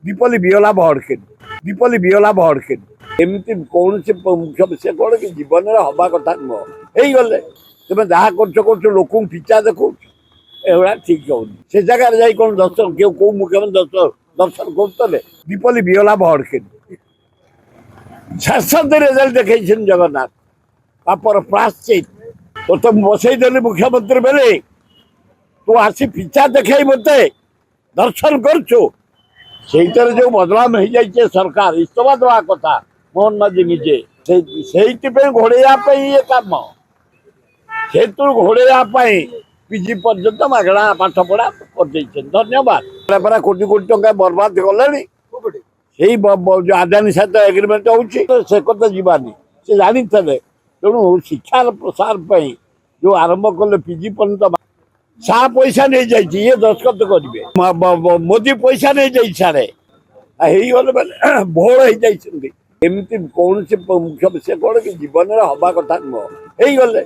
दीपाली बिहला भड़केन दीपाली बिहला भड़केन एमती कौन से मुख्य से कौन कि जीवन में हवा कथा नुह गले तुम जहाँ कर लोक पिचा देखो एगुड़ा ठीक होनी से जगह जा कौन दर्शन क्यों कौ मुख्यमंत्री दर्शन करते दीपाली बिहला भड़केन शासन रेजल्ट देखे जगन्नाथ तापर प्राश्चित तो तुम बसईदेली मुख्यमंत्री बेले तू आसी पिचा देखे मत दर्शन करुँ से जो बदलाव हो जाए सरकार इस्तफा देवा कथा मोहन माझी निजे से घोड़े ये कम से घोड़े पीजी पर्यटन मगणा पाठ पढ़ा कर धन्यवाद कोटी कोटी टंका बर्बाद गले जो आदानी सहित एग्रीमेंट हो कथा जीवानी से जानी तेणु शिक्षार प्रसार जो आरंभ कले पीजी पर्यटन सा पैसा नहीं जाइए ये दस्खत करेंगे मोदी पैसा नहीं जाइए सारे गले भोल हो जाती कौन से मुख्य से कौन कि जीवन में हवा कथा नुह गले।